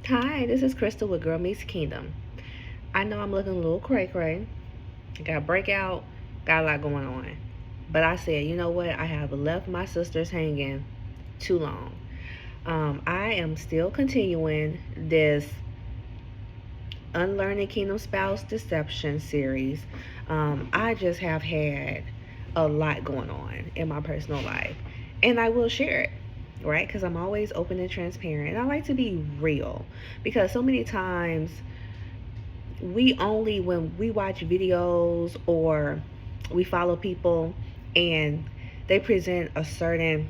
Hi, this is Crystal with Girl Meets Kingdom. I know I'm looking a little cray cray. I got a breakout, got a lot going on. But I said, you know what? I have left my sisters hanging too long. I am still continuing this Unlearning Kingdom Spouse Deception series. I just have had a lot going on in my personal life, and I will share it, right? Because I'm always open and transparent, and I like to be real because so many times when we watch videos or we follow people and they present a certain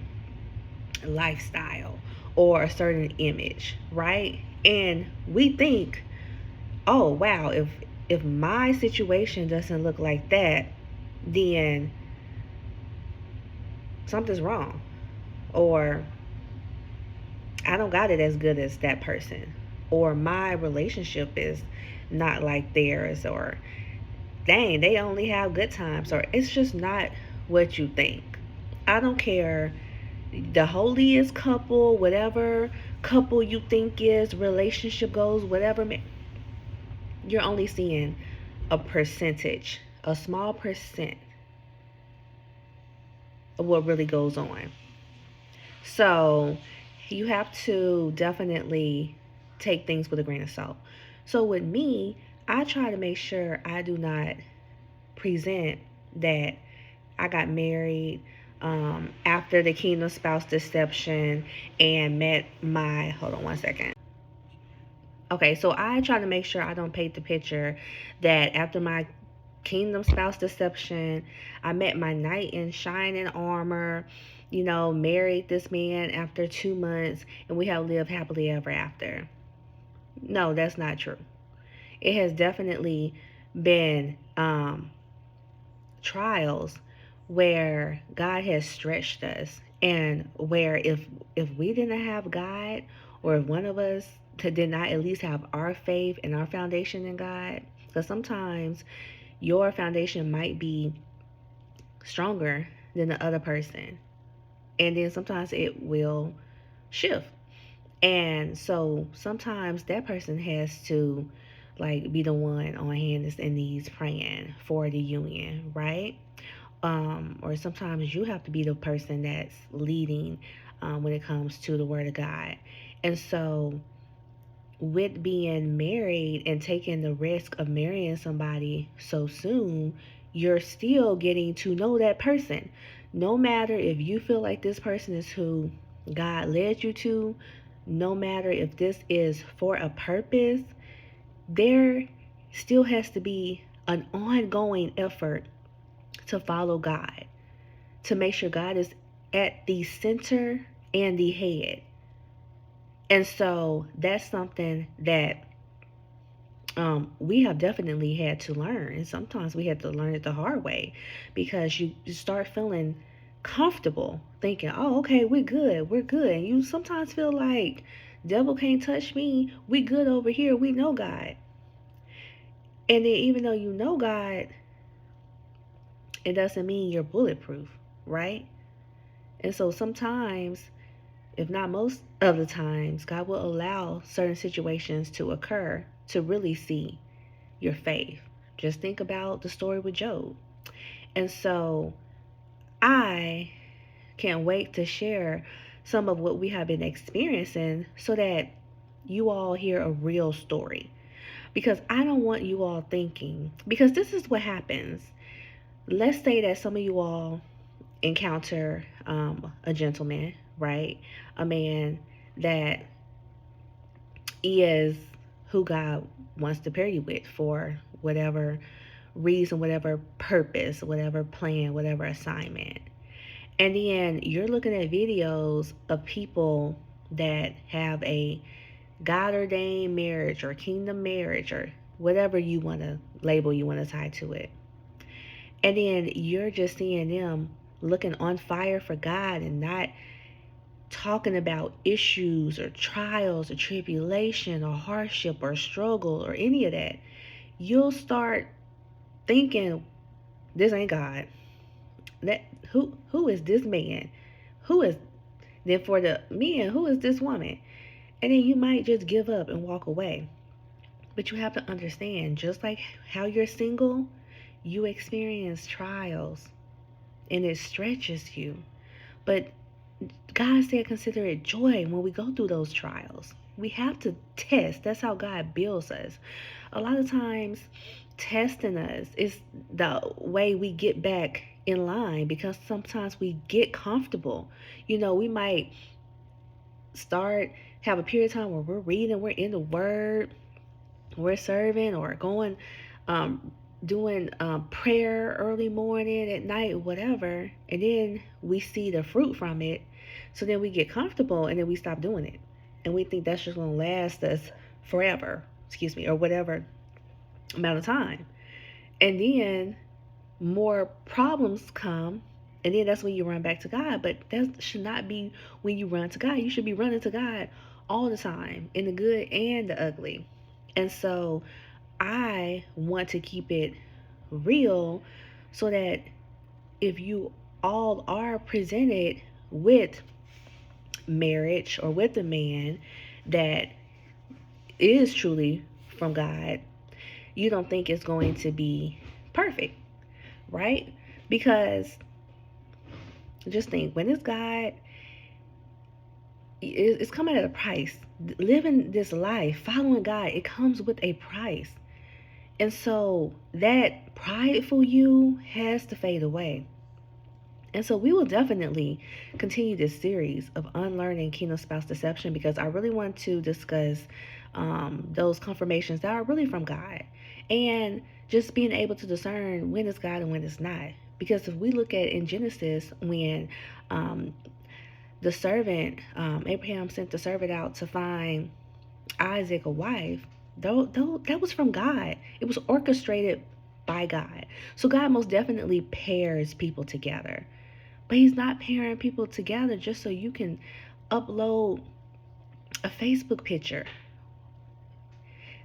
lifestyle or a certain image, right? And we think, oh wow, if my situation doesn't look like that, then something's wrong, or I don't got it as good as that person, or my relationship is not like theirs, or dang, they only have good times, or it's just not what you think. I don't care the holiest couple, whatever couple you think is, relationship goes, whatever, you're only seeing a percentage, a small percent of what really goes on. So you have to definitely take things with a grain of salt. So with me, I try to make sure I do not present that I got married after the Kingdom Spouse Deception and met my, hold on one second. Okay, so I try to make sure I don't paint the picture that after my Kingdom Spouse Deception, I met my knight in shining armor, married this man after 2 months, and we have lived happily ever after. No, that's not true. It has definitely been trials where God has stretched us, and where if we didn't have God, or if one of us did not at least have our faith and our foundation in God, because sometimes your foundation might be stronger than the other person, and then sometimes it will shift. And so sometimes that person has to like be the one on hands and knees praying for the union, right? Or sometimes you have to be the person that's leading when it comes to the Word of God. And so, with being married and taking the risk of marrying somebody so soon, you're still getting to know that person. No matter if you feel like this person is who God led you to, no matter if this is for a purpose, there still has to be an ongoing effort to follow God, to make sure God is at the center and the head. And so that's something that we have definitely had to learn. And sometimes we had to learn it the hard way, because you start feeling comfortable thinking, oh, okay, we're good. And you sometimes feel like, devil can't touch me. We good over here. We know God. And then even though you know God, it doesn't mean you're bulletproof, right? And so sometimes, if not most of the times, God will allow certain situations to occur to really see your faith. Just think about the story with Job. And so I can't wait to share some of what we have been experiencing so that you all hear a real story. Because I don't want you all thinking, because this is what happens. Let's say that some of you all encounter a gentleman, right? A man that is who God wants to pair you with for whatever reason, whatever purpose, whatever plan, whatever assignment. And then you're looking at videos of people that have a God ordained marriage or kingdom marriage or whatever you want to label, you want to tie to it. And then you're just seeing them looking on fire for God and not talking about issues or trials or tribulation or hardship or struggle or any of that. You'll start thinking, this ain't God. That who is this man? Who is, then for the men, who is this woman? And then you might just give up and walk away. But you have to understand, just like how you're single, you experience trials and it stretches you. But God said, consider it joy when we go through those trials. We have to test. That's how God builds us. A lot of times, testing us is the way we get back in line because sometimes we get comfortable. We might have a period of time where we're reading, we're in the Word, we're serving or going, um, doing prayer early morning, at night, whatever, and then we see the fruit from it. So then we get comfortable and then we stop doing it. And we think that's just going to last us forever, excuse me, or whatever amount of time. And then more problems come. And then that's when you run back to God. But that should not be when you run to God. You should be running to God all the time, in the good and the ugly. And so I want to keep it real so that if you all are presented with marriage or with a man that is truly from God, you don't think it's going to be perfect, right? Because just think, when it's God, it's coming at a price. Living this life, following God, it comes with a price. And so that prideful you has to fade away. And so we will definitely continue this series of unlearning kingdom spouse deception because I really want to discuss those confirmations that are really from God and just being able to discern when it's God and when it's not. Because if we look at in Genesis, when um, the servant, Abraham sent the servant out to find Isaac a wife, though that was from God. It was orchestrated by God. So God most definitely pairs people together. But he's not pairing people together just so you can upload a Facebook picture.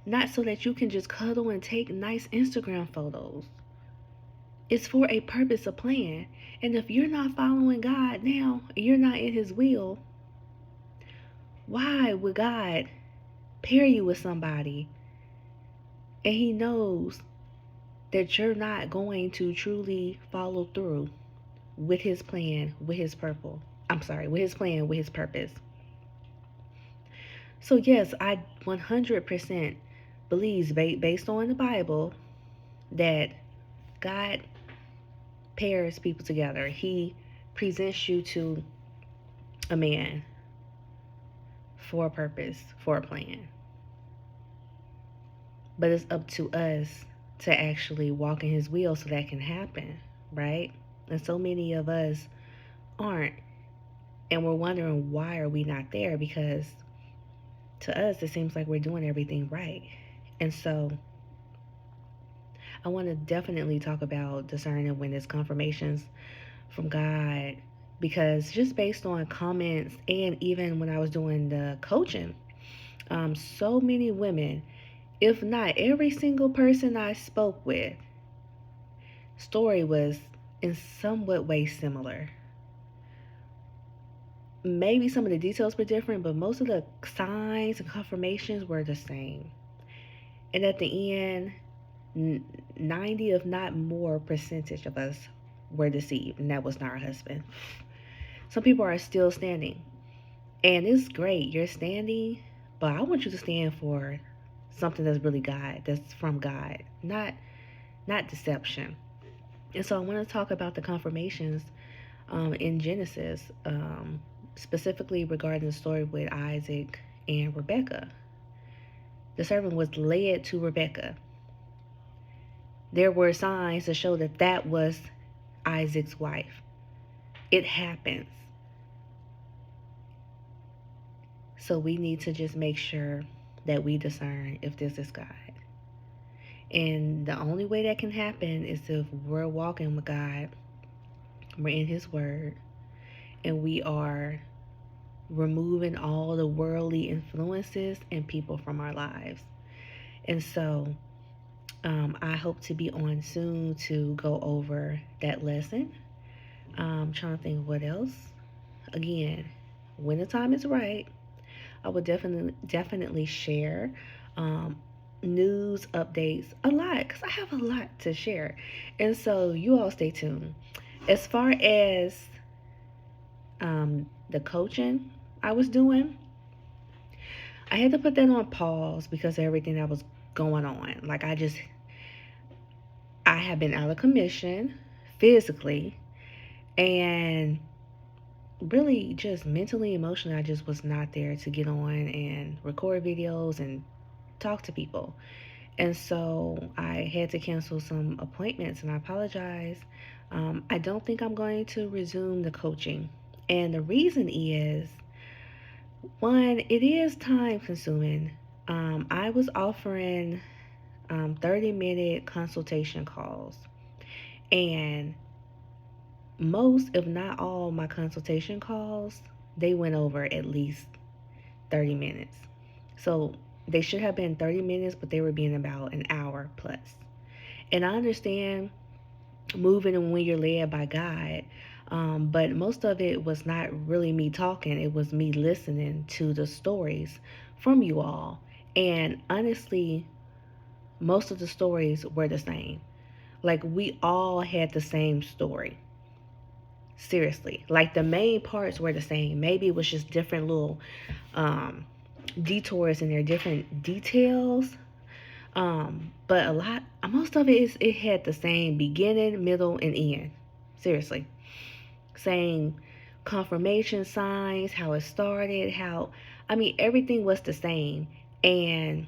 Not so that you can just cuddle and take nice Instagram photos. It's for a purpose, a plan. And if you're not following God now, you're not in his will, why would God pair you with somebody and he knows that you're not going to truly follow through with his plan, with his purpose? With his plan, with his purpose. So yes, I 100% believes, based on the Bible, that God pairs people together. He presents you to a man for a purpose, for a plan. But it's up to us to actually walk in his will so that can happen, right? And so many of us aren't. And we're wondering, why are we not there? Because to us, it seems like we're doing everything right. And so I want to definitely talk about discerning when it's confirmations from God, because just based on comments and even when I was doing the coaching, so many women, if not every single person I spoke with, story was in somewhat way similar. Maybe some of the details were different, but most of the signs and confirmations were the same. And at the end, 90, if not more, percentage of us were deceived, and that was not our husband. Some people are still standing, and it's great, you're standing, but I want you to stand for something that's really God, that's from God, not deception. And so I want to talk about the confirmations in Genesis, specifically regarding the story with Isaac and Rebekah. The servant was led to Rebekah. There were signs to show that that was Isaac's wife. It happens. So we need to just make sure that we discern if this is God. And the only way that can happen is if we're walking with God, we're in his word, and we are removing all the worldly influences and people from our lives. And so I hope to be on soon to go over that lesson. I'm trying to think what else. Again, when the time is right, I will definitely share um, news updates a lot because I have a lot to share. And so you all stay tuned. As far as the coaching I was doing, I had to put that on pause because of everything that was going on. Like I have been out of commission physically and really just mentally, emotionally, I just was not there to get on and record videos and talk to people. And so I had to cancel some appointments and I apologize. I don't think I'm going to resume the coaching. And the reason is one, it is time consuming. I was offering 30-minute consultation calls, and most, if not all, my consultation calls, they went over at least 30 minutes. So they should have been 30 minutes, but they were being about an hour plus. And I understand moving and when you're led by God, but most of it was not really me talking, it was me listening to the stories from you all. And honestly, most of the stories were the same. Like, we all had the same story. Seriously, like the main parts were the same. Maybe it was just different little um, detours in their different details. But most of it had the same beginning, middle, and end. Seriously, same confirmation signs, how it started, everything was the same. And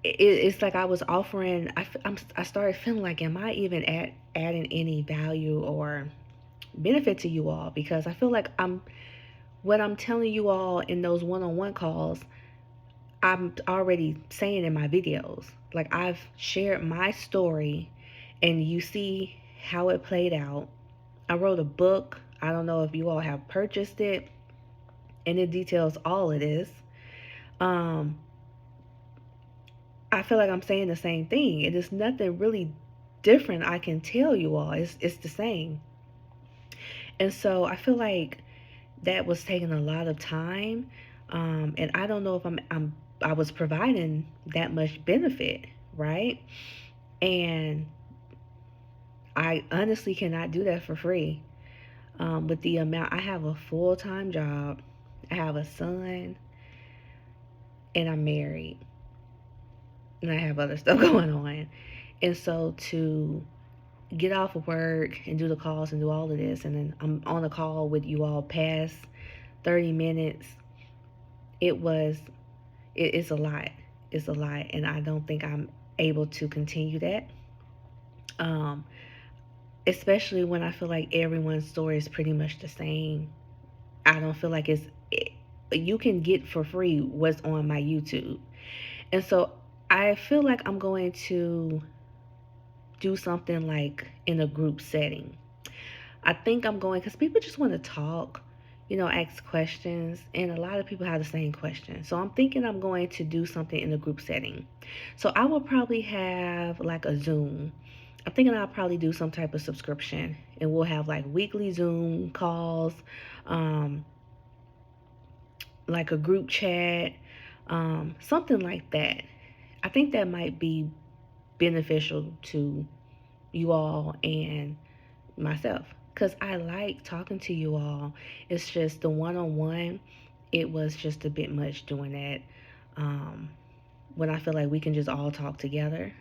it's like I was offering. I started feeling like, am I even adding any value or benefit to you all? Because I feel like what I'm telling you all in those one-on-one calls, I'm already saying in my videos. Like, I've shared my story and you see how it played out. I wrote a book. I don't know if you all have purchased it, and it details all of this. Um, I feel like I'm saying the same thing. It is nothing really different I can tell you all. It's the same. And so I feel like that was taking a lot of time. And I don't know if I was providing that much benefit, right? And I honestly cannot do that for free. With the amount, I have a full-time job, I have a son, and I'm married, and I have other stuff going on. And so to get off of work and do the calls and do all of this, and then I'm on a call with you all past 30 minutes, it was, it's a lot. It's a lot, and I don't think I'm able to continue that. Um, Especially when I feel like everyone's story is pretty much the same. I don't feel like you can get for free what's on my YouTube. And so I feel like I'm going to do something like in a group setting. I think I'm going, because people just want to talk, ask questions, and a lot of people have the same questions. So I'm thinking I'm going to do something in a group setting. So I will probably have like a Zoom. I'm thinking I'll probably do some type of subscription, and we'll have like weekly Zoom calls, um, like a group chat, something like that. I think that might be beneficial to you all and myself, because I like talking to you all. It's just the one-on-one, it was just a bit much doing that. Um, when I feel like we can just all talk together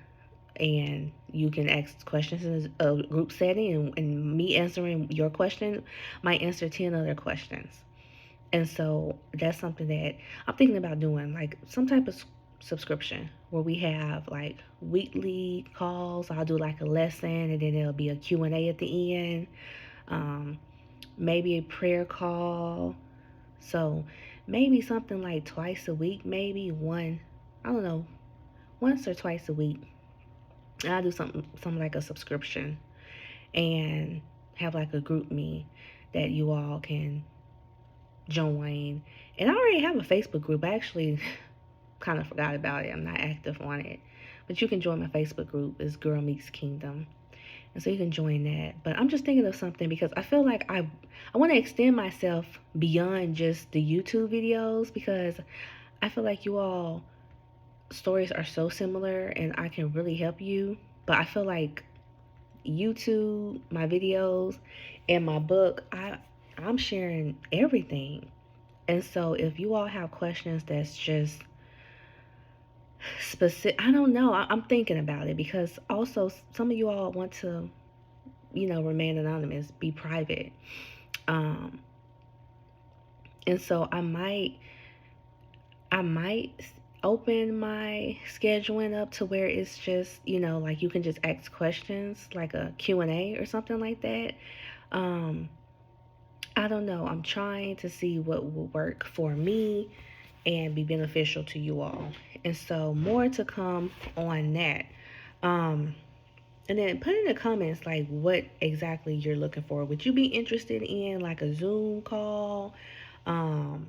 and you can ask questions in a group setting, and me answering your question might answer 10 other questions. And so that's something that I'm thinking about doing, like some type of subscription where we have like weekly calls. I'll do like a lesson, and then there'll be a Q&A at the end. Um, Maybe a prayer call. So maybe something like twice a week, maybe one, I don't know, once or twice a week. I'll do something like a subscription, and have like a group me that you all can join. And I already have a Facebook group. I actually kind of forgot about it. I'm not active on it. But you can join my Facebook group. It's Girl Meets Kingdom. And so you can join that. But I'm just thinking of something because I feel like I want to extend myself beyond just the YouTube videos, because I feel like you all stories are so similar and I can really help you. But I feel like YouTube, my videos, and my book, I'm sharing everything. And so if you all have questions that's just specific, I don't know. I'm thinking about it, because also some of you all want to, remain anonymous, be private. Um, and so I might open my scheduling up to where it's just, like you can just ask questions, like a Q&A or something like that. Um, I don't know. I'm trying to see what will work for me and be beneficial to you all. And so more to come on that. Um, and then put in the comments like what exactly you're looking for. Would you be interested in like a Zoom call, a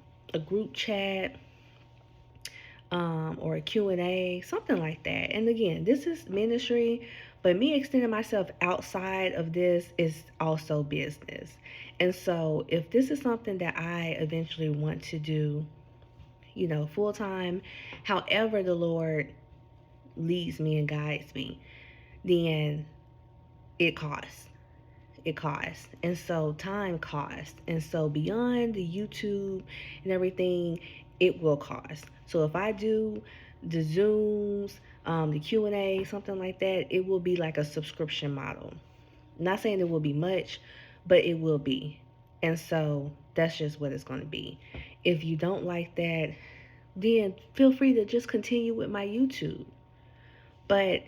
group chat, or a Q&A, something like that. And again, this is ministry, but me extending myself outside of this is also business. And so if this is something that I eventually want to do, full time, however the Lord leads me and guides me, then it costs. It costs. And so time costs. And so beyond the YouTube and everything, it will cost. So if I do the Zooms, the Q&A, something like that, it will be like a subscription model. Not saying it will be much, but it will be. And so that's just what it's going to be. If you don't like that, then feel free to just continue with my YouTube. But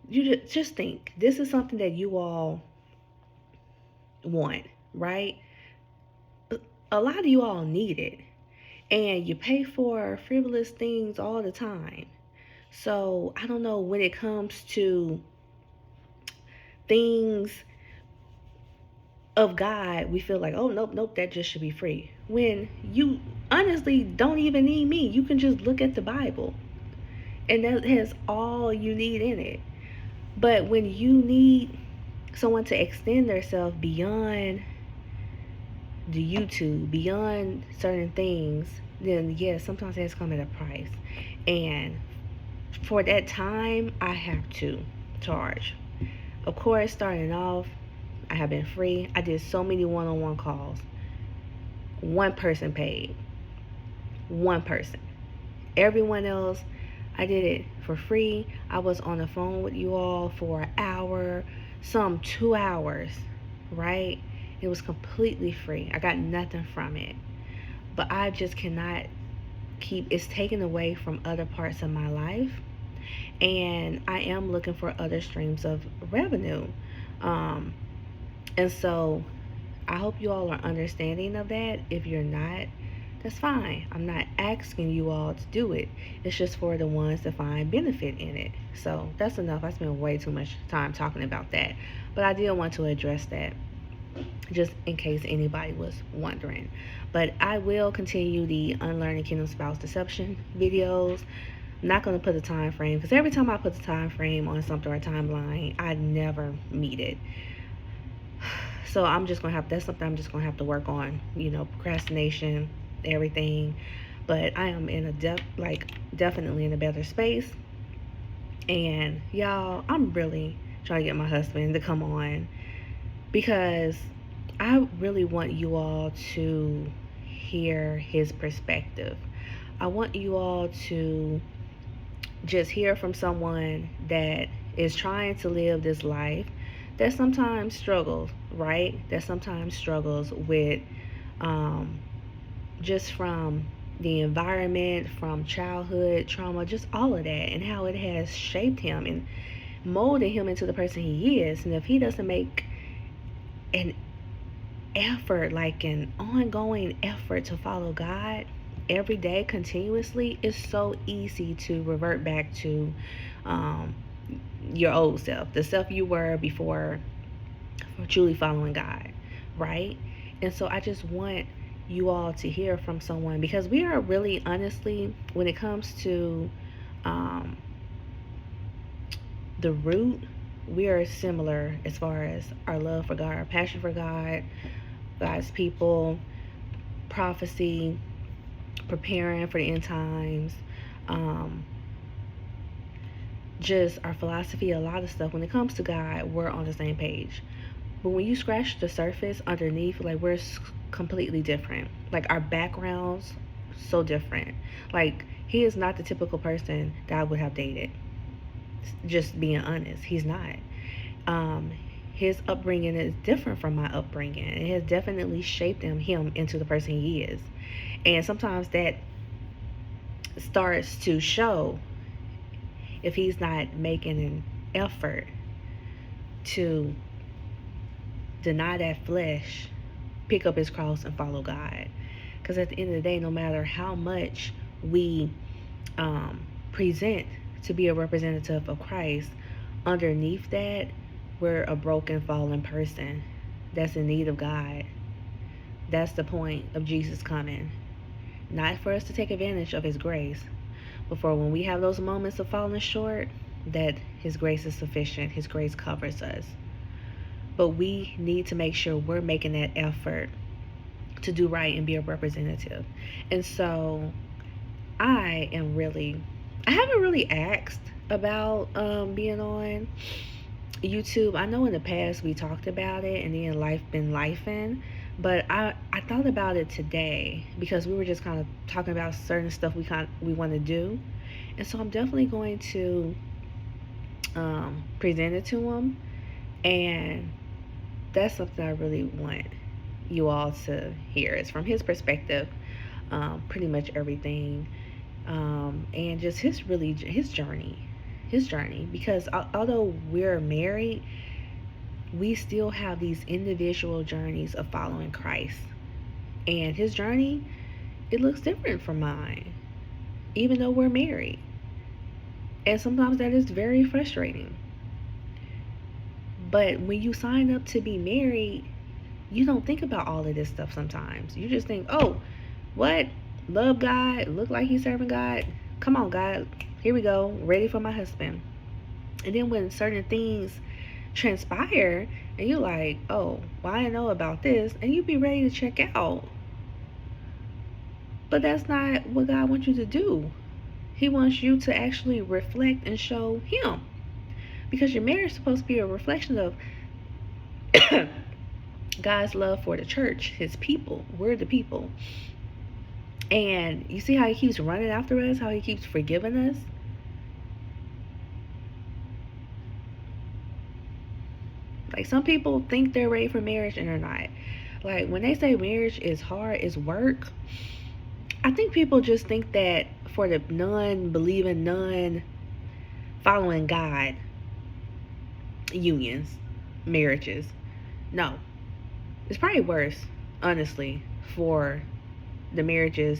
you just think, this is something that you all want, right? A lot of you all need it, and you pay for frivolous things all the time. So I don't know, when it comes to things of God, we feel like, oh, nope, nope, that just should be free. When you honestly don't even need me, you can just look at the Bible, and that has all you need in it. But when you need someone to extend themselves beyond the YouTube, beyond certain things, then yes, sometimes it has come at a price. And for that time, I have to charge. Of course, starting off, I have been free. I did so many one-on-one calls. One person paid. One person. Everyone else, I did it for free. I was on the phone with you all for an hour, some 2 hours, right? It was completely free. I got nothing from it. But I just cannot keep it's taken away from other parts of my life. And I am looking for other streams of revenue. Um, and so I hope you all are understanding of that. If you're not, that's fine. I'm not asking you all to do it. It's just for the ones that find benefit in it. So that's enough. I spent way too much time talking about that. But I did want to address that, just in case anybody was wondering. But I will continue the Unlearning Kingdom Spouse Deception videos. I'm not going to put a time frame, because every time I put a time frame on something or a timeline, I never meet it. So that's something I'm just going to have to work on, procrastination, everything. But I am in definitely in a better space. And y'all, I'm really trying to get my husband to come on, because I really want you all to hear his perspective. I want you all to just hear from someone that is trying to live this life that sometimes struggles, right? That sometimes struggles with just from the environment, from childhood trauma, just all of that, and how it has shaped him and molded him into the person he is. And if he doesn't make an effort, like an ongoing effort to follow God every day continuously, it's so easy to revert back to your old self, the self you were before truly following God, right? And so I just want you all to hear from someone, because we are really, honestly, when it comes to the root, we are similar as far as our love for God, our passion for God, God's people, prophecy, preparing for the end times, um, just our philosophy, a lot of stuff. When it comes to God, we're on the same page. But when you scratch the surface underneath, like we're completely different. Like our backgrounds, so different. Like he is not the typical person that I would have dated. Just being honest, he's not. Um, his upbringing is different from my upbringing. It has definitely shaped him into the person he is. And sometimes that starts to show if he's not making an effort to deny that flesh, pick up his cross, and follow God. Because at the end of the day, no matter how much we present to be a representative of Christ, underneath that, we're a broken, fallen person that's in need of God. That's the point of Jesus coming. Not for us to take advantage of his grace, but for when we have those moments of falling short, that his grace is sufficient. His grace covers us. But we need to make sure we're making that effort to do right and be a representative. And so I haven't really asked about being on YouTube. I know in the past we talked about it and then life been lifing, but I thought about it today because we were just kind of talking about certain stuff we want to do. And so I'm definitely going to present it to him, and that's something I really want you all to hear. It's from his perspective, pretty much everything, and just his journey. Because although we're married, we still have these individual journeys of following Christ, and his journey, it looks different from mine, even though we're married. And sometimes that is very frustrating. But when you sign up to be married, you don't think about all of this stuff sometimes. You just think, oh, what? Love God, look like he's serving God. Come on, God, here we go, ready for my husband. And then when certain things transpire, and you're like, oh, well, I didn't know about this, and you be ready to check out. But that's not what God wants you to do. He wants you to actually reflect and show him. Because your marriage is supposed to be a reflection of God's love for the church, his people. We're the people. And you see how he keeps running after us, how he keeps forgiving us? Like, some people think they're ready for marriage and they're not. Like, when they say marriage is hard, it's work, I think people just think that for the non-believing, non-following God unions, marriages. No. It's probably worse, honestly, for the marriages,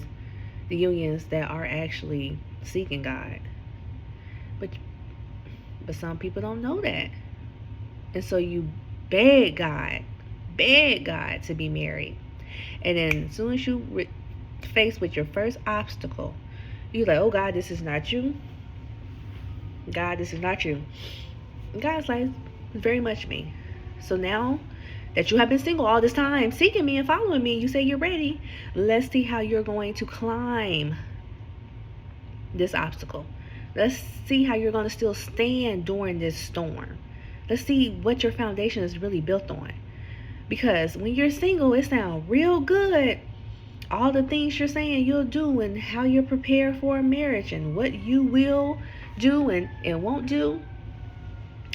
the unions that are actually seeking God. But some people don't know that. And so you beg God to be married. And then as soon as you faced with your first obstacle, you're like, oh God, this is not you. God, this is not you. And God's like, it's very much me. So now that you have been single all this time, seeking me and following me, you say you're ready. Let's see how you're going to climb this obstacle. Let's see how you're going to still stand during this storm. Let's see what your foundation is really built on. Because when you're single, it sounds real good. All the things you're saying you'll do, and how you're prepared for a marriage, and what you will do and won't do.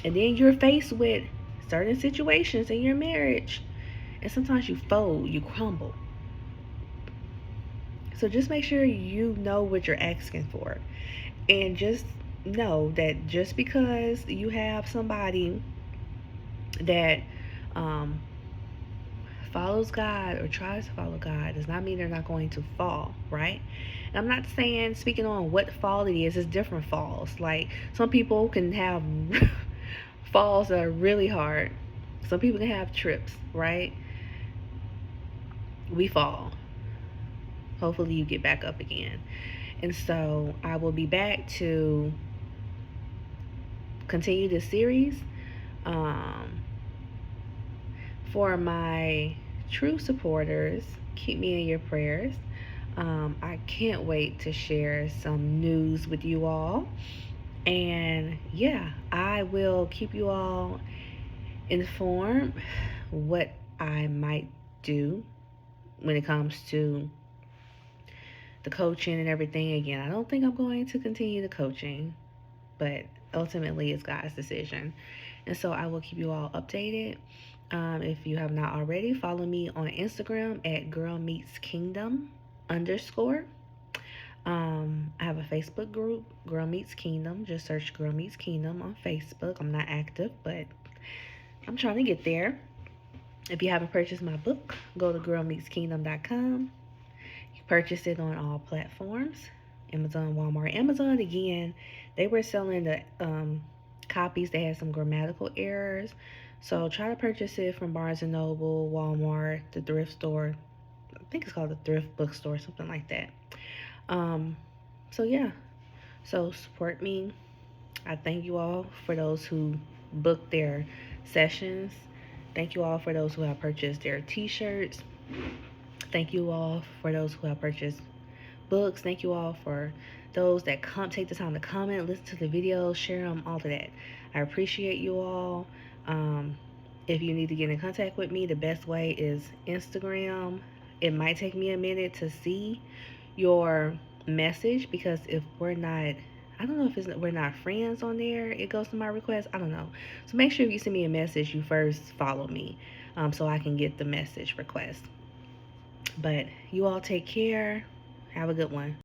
And then you're faced with certain situations in your marriage, and sometimes you fold, you crumble. So just make sure you know what you're asking for. And just know that just because you have somebody that follows God or tries to follow God does not mean they're not going to fall, right? And I'm not saying, speaking on what fall it is, it's different falls. Like, some people can have falls that are really hard. Some people can have trips, right? We fall. Hopefully you get back up again. And so I will be back to continue this series Um, for my true supporters, keep me in your prayers. I can't wait to share some news with you all. And yeah, I will keep you all informed what I might do when it comes to the coaching and everything. Again, I don't think I'm going to continue the coaching, but ultimately it's God's decision. And so I will keep you all updated. If you have not already, follow me on Instagram at Girl Meets Kingdom _ I have a Facebook group, Girl Meets Kingdom. Just search Girl Meets Kingdom on Facebook. I'm not active, but I'm trying to get there. If you haven't purchased my book, go to girlmeetskingdom.com. You purchase it on all platforms, Amazon, Walmart. Amazon, again, they were selling the copies that had some grammatical errors. So try to purchase it from Barnes& and Noble, Walmart, the thrift store. I think it's called the thrift bookstore, something like that. Um, so yeah, so support me. I thank you all for those who booked their sessions. Thank you all for those who have purchased their t-shirts. Thank you all for those who have purchased books. Thank you all for those that take the time to comment, listen to the videos, share them, all of that. I appreciate you all. If you need to get in contact with me, the best way is Instagram. It might take me a minute to see your message, because if we're not, I don't know if we're not friends on there, it goes to my request. I don't know. So make sure if you send me a message, you first follow me, so I can get the message request. But you all take care. Have a good one.